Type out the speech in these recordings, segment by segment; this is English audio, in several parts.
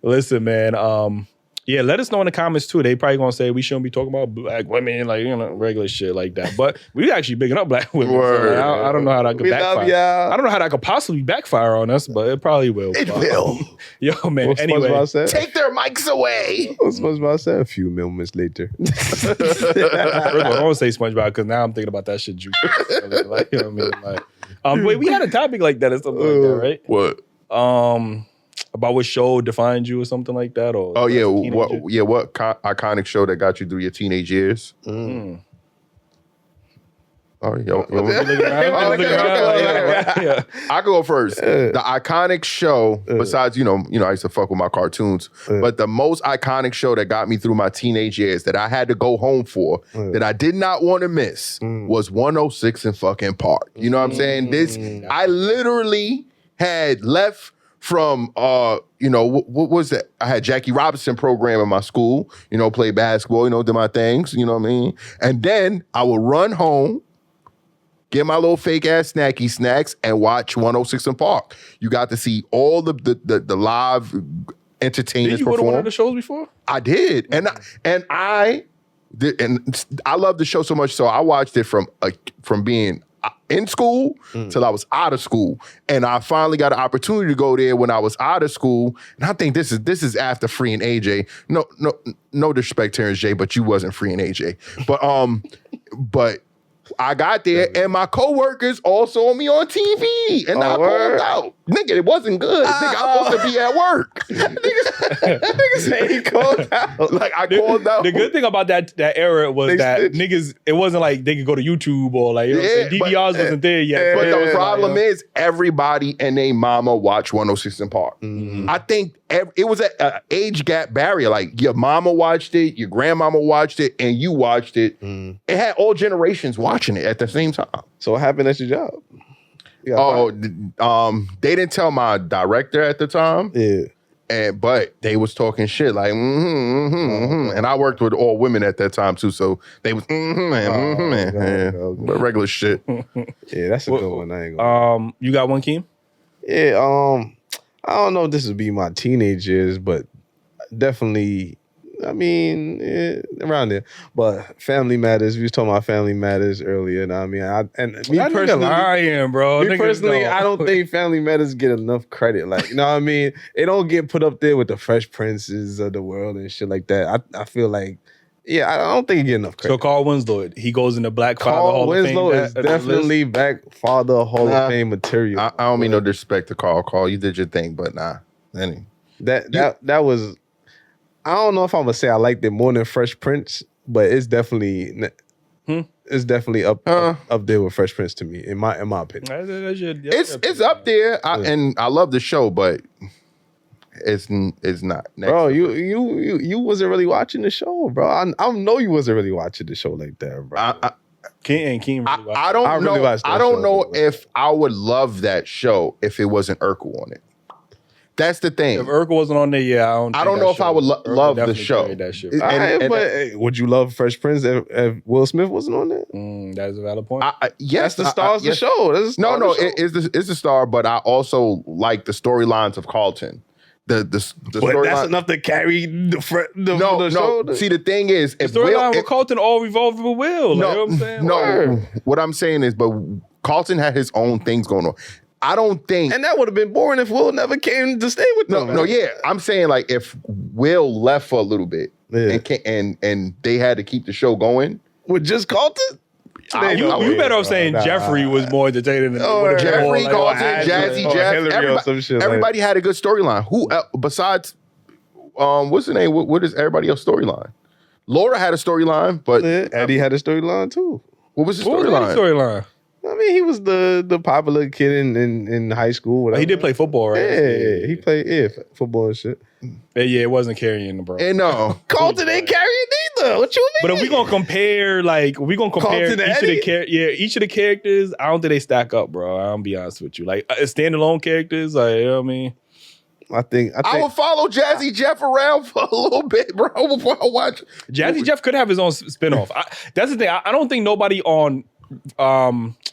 Listen, man. Yeah, let us know in the comments too. They probably gonna say we shouldn't be talking about black women, like, you know, regular shit like that. But we actually bigging up black women. So like, I don't know how that could backfire. I don't know how that could possibly backfire on us, but it probably will. It will. Yo, man. Anyway, take their mics away. What SpongeBob said a few moments later. First of all, I don't say SpongeBob because now I'm thinking about that shit juicy. Like, you know what I mean? Like, wait, we had a topic like that or something like that, right? What? About what show defined you or something like that? Or what iconic show that got you through your teenage years? Mm. Oh, I go first. The iconic show, besides, you know, I used to fuck with my cartoons, but the most iconic show that got me through my teenage years that I had to go home for, that I did not want to miss, was 106 and fucking Park. You know what I'm saying? I literally had left from, you know, what was that? I had Jackie Robinson program in my school, you know, play basketball, you know, do my things, you know what I mean? And then I would run home, get my little fake ass snacky snacks, and watch 106 and Park. You got to see all the live entertainers perform. Did you go to one of the shows before? I did. And I love the show so much, so I watched it from being in school till I was out of school. And I finally got an opportunity to go there when I was out of school. And I think this is after freeing AJ. No disrespect, Terrence J, but you wasn't freeing AJ. But I got there and my coworkers all saw me on TV and I pulled out. Nigga, it wasn't good. Nigga, I'm supposed to be at work. Niggas say he called out. Like, I called out. The good thing about that era was that niggas, it wasn't like they could go to YouTube or like, you know what I'm saying? DVRs wasn't there yet. But the problem is everybody and their mama watched 106 and Park. I think it was an age gap barrier. Like, your mama watched it, your grandmama watched it, and you watched it. It had all generations watching it at the same time. So what happened at your job? They didn't tell my director at the time. Yeah. But they was talking shit like, and I worked with all women at that time too, so they was but regular shit. Yeah, that's a good one. I ain't gonna. You got one, Keem? Yeah. I don't know if this would be my teenage years, but definitely. I mean, around there. But Family Matters, we was talking about Family Matters earlier. And I mean, me personally, lying, bro. Me personally, I don't think Family Matters get enough credit. Like, you know what I mean? It don't get put up there with the Fresh Princes of the world and shit like that. I feel like, I don't think it get enough credit. So Carl Winslow, he goes into Black Father Hall of Fame. Carl Winslow is definitely Black Father Hall of Fame material. I don't mean no disrespect to Carl. Carl, you did your thing, but nah. That was. I don't know if I'm gonna say I liked it more than Fresh Prince, but it's definitely up there with Fresh Prince to me, in my opinion. It's up there, and I love the show, but it's not. Bro, you wasn't really watching the show, bro. I know you wasn't really watching the show like that, bro. I don't know if I would love that show if it wasn't Urkel on it. That's the thing. If Urkel wasn't on there, I don't know if I would love the show. That shit. But would you love Fresh Prince if Will Smith wasn't on there? That is a valid point. Yes, that's the star of the show. It's the star, but I also like the storylines of Carlton. The but that's enough to carry the show. See, the thing is, the storyline with Carlton all revolved with Will. No, you know what I'm saying? What I'm saying is, but Carlton had his own things going on. I don't think, and that would have been boring if Will never came to stay with them. I'm saying like if Will left for a little bit and they had to keep the show going with just Carlton. You better off saying Jeffrey was more entertaining than Jeffrey, Carlton, Jazzy Jeff. Everybody had a good storyline. Who besides what's the name? What is everybody else's storyline? Laura had a storyline, but Eddie had a storyline too. What was the storyline? I mean, he was the popular kid in high school. Whatever. He did play football, right? Yeah, he played football and shit. It wasn't carrying the bro. And no, Carlton ain't carrying neither. What you mean? But if we gonna compare, each of the characters, I don't think they stack up, bro. I'll be honest with you. Like standalone characters, like, you know what I mean. I think I would follow Jazzy Jeff around for a little bit, bro, before I watch. Jazzy Jeff could have his own spinoff. That's the thing. I don't think nobody on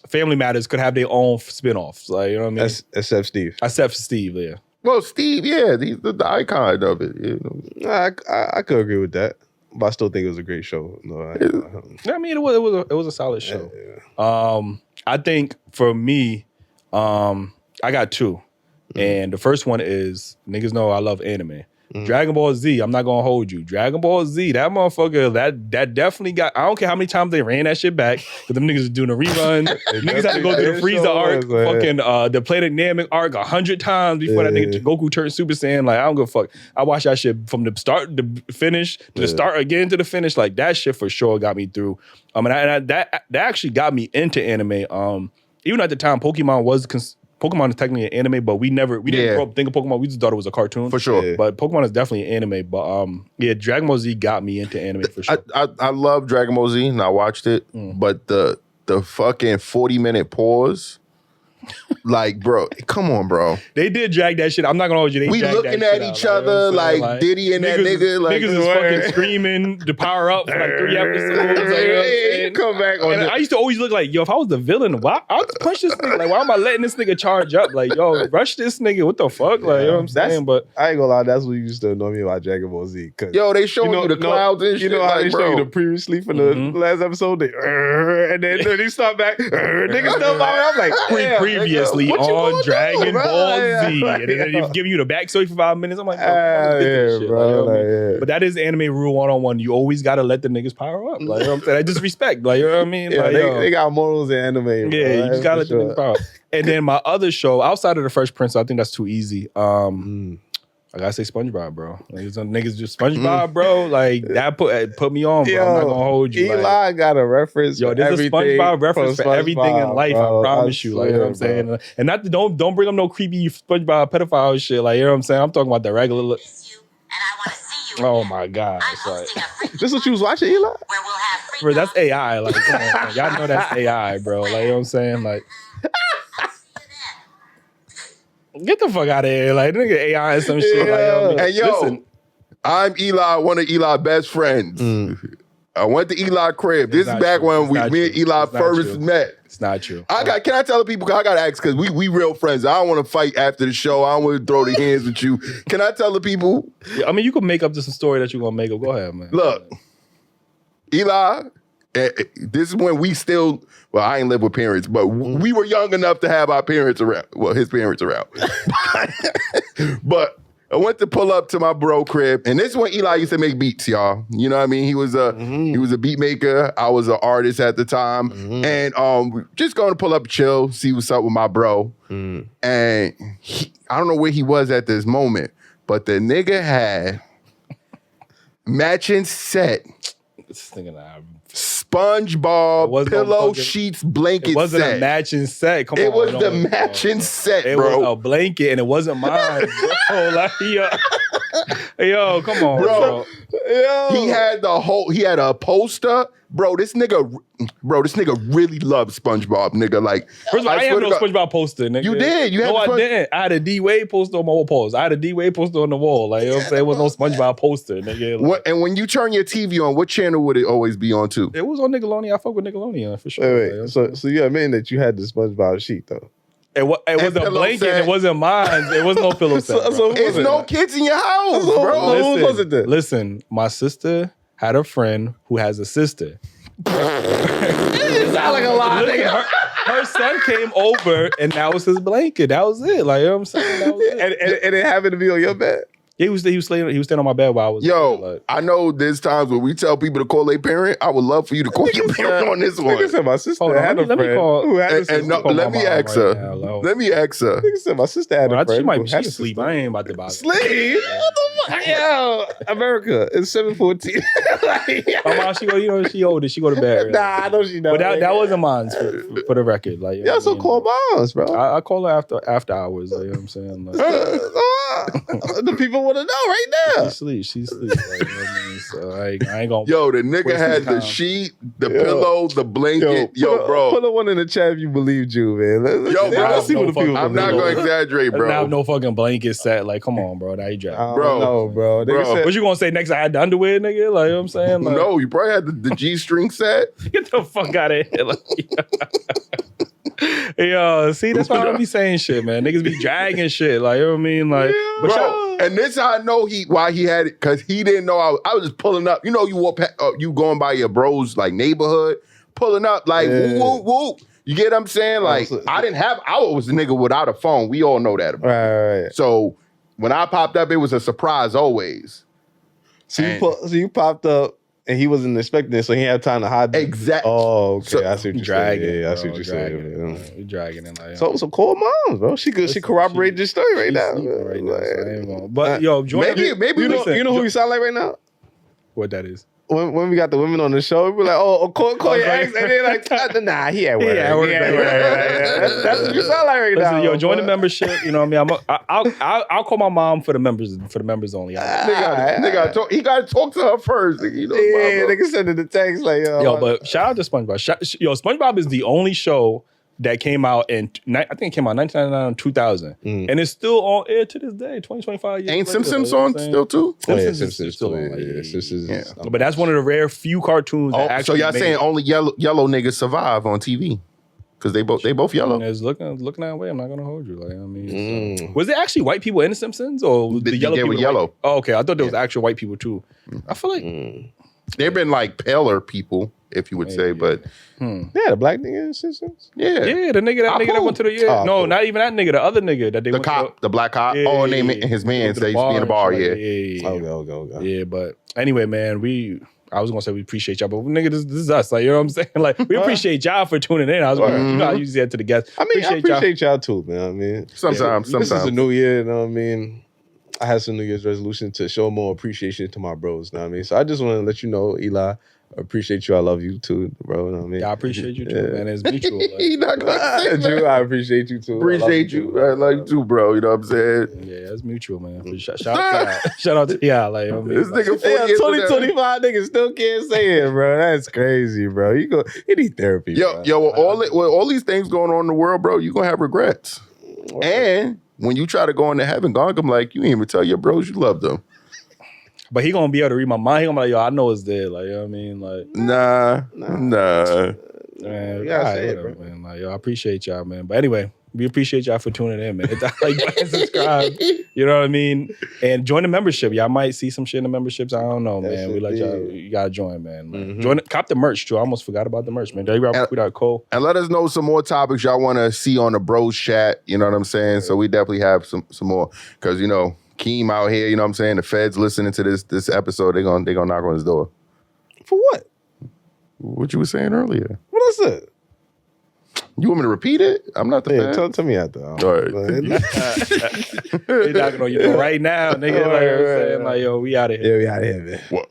Family Matters could have their own spinoffs. Like, you know what I mean? Except Steve. Except Steve, yeah. Well, Steve, yeah, he's the icon of it. You know? I could agree with that, but I still think it was a great show. No, I mean, it was a solid show. Yeah. I think for me, I got two, and the first one is niggas know I love anime. Dragon Ball Z, I'm not gonna hold you. Dragon Ball Z, that motherfucker, that definitely got. I don't care how many times they ran that shit back, because them niggas was doing a rerun. Niggas had to go through the Frieza arc, fucking the Planet arc 100 times before that nigga Goku turned Super Saiyan. Like, I don't give a fuck. I watched that shit from the start to the finish, to the start again to the finish. Like, that shit for sure got me through. That actually got me into anime. Even at the time, Pokemon is technically an anime, but we didn't grow up thinking Pokemon. We just thought it was a cartoon. For sure. Yeah. But Pokemon is definitely an anime. But Dragon Ball Z got me into anime for sure. I love Dragon Ball Z and I watched it, but the fucking 40-minute pause, like, bro, come on, bro. They did drag that shit. I'm not gonna hold you. We looking at each other like Diddy and that nigga. Like, niggas is fucking screaming to power up for like 3 episodes. Like, come back on I used to always look like, yo, if I was the villain, why I'll punch this nigga? Like, why am I letting this nigga charge up? Like, yo, rush this nigga. What the fuck? Like, you know what I'm saying? But I ain't gonna lie, that's what used to annoy me about Dragon Ball Z. Yo, they showing you the clouds and shit. You know how they show you the bro. previously from the last episode? They, and then they start back, niggas still power up. Like, previously on Dragon Ball Z. And then they give you the backstory for 5 minutes. I'm like, bro. But that is anime rule 101. You always gotta let the niggas power up. Like, you know what I'm saying? I just respect. Like, you know what I mean? Yeah, like, they got morals in anime. Bro. Yeah, you just gotta let the niggas power up. And then my other show, outside of the Fresh Prince, I think that's too easy. I gotta say SpongeBob, bro. Like, some niggas just SpongeBob, bro. Like, that put me on, bro. Yo, I'm not gonna hold you. Eli got a reference. Yo, there's a SpongeBob reference for everything in life. Bro, I promise you. Like, you know what I'm saying? And not to, don't bring up no creepy SpongeBob pedophile shit. Like, you know what I'm saying? I'm talking about the regular look. Oh my God. This is what you was watching, Eli? Bro, that's AI. Like, come on, y'all know that's AI, bro. Like, you know what I'm saying? Like, get the fuck out of here. Like, nigga AI and some shit. Like, hey, yo, listen. I'm Eli, one of Eli's best friends. I went to Eli's crib. This is back when me and Eli first met. It's not true. Can I tell the people? I gotta ask, because we real friends. I don't want to fight after the show. I don't want to throw the hands with you. Can I tell the people? Yeah, I mean, you can make up just a story that you're gonna make up. Go ahead, man. Look, Eli, this is when we still, well, I ain't live with parents, but we were young enough to have our parents around. Well, his parents around. But I went to pull up to my bro crib, and this is when Eli used to make beats, y'all. You know what I mean? He was a beat maker. I was an artist at the time, and just going to pull up, chill, see what's up with my bro. And I don't know where he was at this moment, but the nigga had matching set. This nigga, SpongeBob pillow sheets blanket set. It wasn't a matching set. Come on. It was the matching set, bro. It was a blanket, and it wasn't mine, bro. Like, yo, come on, bro. Yo. He had a poster. Bro, this nigga really loves SpongeBob, nigga. Like, first of all, I ain't have no SpongeBob poster, nigga. You did. You had I didn't. I had a D-Wade poster on my wall. I had a D-Wade poster on the wall. Like, you know what I'm saying? It was no SpongeBob poster, nigga. Like, and when you turn your TV on, what channel would it always be on too? It was on Nickelodeon. I fuck with Nickelodeon for sure. Wait. So you admitting that you had the SpongeBob sheet though? It was a blanket. Set. It wasn't mine. It was no pillow set. So it's no kids in your house, bro. Who was it then? Listen, my sister had a friend who has a sister. It sound like a lie, nigga. Her son came over, and that was his blanket. That was it. Like, you know what I'm saying? That was it. And it happened to be on your bed. He was staying on my bed while I was. Yo, I know there's times when we tell people to call their parent. I would love for you to call your parent on this one. Nigga said my sister had a friend who had a sister. Let me ask her. Let me ask her. Nigga said my sister had a friend. She might be asleep. I ain't about to bother. Sleep? What the fuck? Yo, America, it's 7:14. My mom, she older. She go to bed. Nah, I know she don't. But that wasn't mine for the record. Like, you also call moms, bro. I call her after hours. Like, you know what I'm saying? Like, the people want to know right now. She sleeps. Like, you know what I mean? So I ain't gonna. Yo, the nigga had the sheet, the pillow, the blanket. Yo, bro. Put a one in the chat if you believe you, man. Yo, bro. Let's see what the people I'm not going to exaggerate, bro. I have no fucking blanket set. Like, come on, bro. Now you drop. Bro. No, bro. What you gonna say next? I had the underwear, nigga? Like, you know what I'm saying? Like, no, you probably had the G-string set. Get the fuck out of here. Like, Yo, see, that's why I don't be saying shit, man. Niggas be dragging shit, like, you know what I mean? Like, but bro, and this how I know why he had it, because he didn't know I was just pulling up. You know, you going by your bro's like neighborhood, pulling up like whoop whoop. You get what I'm saying? Like I was a nigga without a phone. We all know that. Right. So when I popped up, it was a surprise always. So you popped up. And he wasn't expecting it, so he had time to hide it. Exactly. Oh, okay. So, I see what you're dragging. saying. Yeah, I see Bro, what you're dragging, saying. We dragging it. Like, So call moms, bro. She corroborate this story right now. Right now, so I ain't gonna. But yo, Jordan, maybe you know who you sound like right now? What that is? When we got the women on the show, we be like, call your ex, and they're like, nah, he at work. That's what you sound like right now. Yo, join the membership. You know what I mean? I'll call my mom for the members only. Nigga, he got to talk to her first. You know, nigga sending the text like, yo. But shout out to SpongeBob. SpongeBob is the only show that came out I think it came out 1999 2000. And it's still on air to this day, 2025 years. Ain't Simpsons on still too? Simpsons is still on. But that's one of the rare few cartoons that actually so y'all saying only yellow niggas survive on TV? Because they both yellow. It's looking that way. I'm not gonna hold you. Like, I mean, was there actually white people in The Simpsons, or was the yellow people? Yellow. Oh, okay. I thought there was actual white people too. I feel like they've been like paler people, if you would say, but the black nigga in The Simpsons. Yeah, the nigga that went to the not even that nigga, the other nigga that they went to the black cop. And his man said he used to be in the bar. Okay. Yeah, but anyway, man, I was gonna say we appreciate y'all, but nigga, this is us. Like, you know what I'm saying? Like, we appreciate y'all for tuning in. I was going I usually add to the guests. I mean, I appreciate y'all too, man. I mean, sometimes. This is a new year, you know what I mean? I had some New Year's resolution to show more appreciation to my bros, you know what I mean? So I just want to let you know, Eli, I appreciate you. I love you too, bro. You know what I mean? Yeah, I appreciate you too, man. It's mutual. Like, he not gonna say that. I appreciate you too. Appreciate you. I love you too, bro. You know what I'm saying? Yeah, it's mutual, man. Shout out to y'all. Like, I mean, this nigga 2025 niggas still can't say it, bro. That's crazy, bro. You need therapy. Yo, with all these things going on in the world, bro, you gonna have regrets. And when you try to go into heaven, God come like, you ain't even tell your bros you love them. But he gonna be able to read my mind. He gonna be like, yo, I know it's there. Like, you know what I mean? Like, nah. Man, man. Like, yo, I appreciate y'all, man. But anyway, we appreciate y'all for tuning in, man. Hit that like button, subscribe. You know what I mean? And join the membership. Y'all might see some shit in the memberships. I don't know, man. We let y'all. You gotta join, man. Join. Cop the merch too. I almost forgot about the merch, man. DailyRapUpCrew.co. And let us know some more topics y'all want to see on the bros chat. You know what I'm saying? So we definitely have some more, because you know, Keem out here, you know what I'm saying? The feds listening to this episode, they gonna knock on his door. For what? What you were saying earlier. What is it? You want me to repeat it? I'm not the fan. Tell me after. All right. They knocking on your door right now, nigga. Like, I'm saying, like, yo, we out of here. Yeah, we out of here, man. What?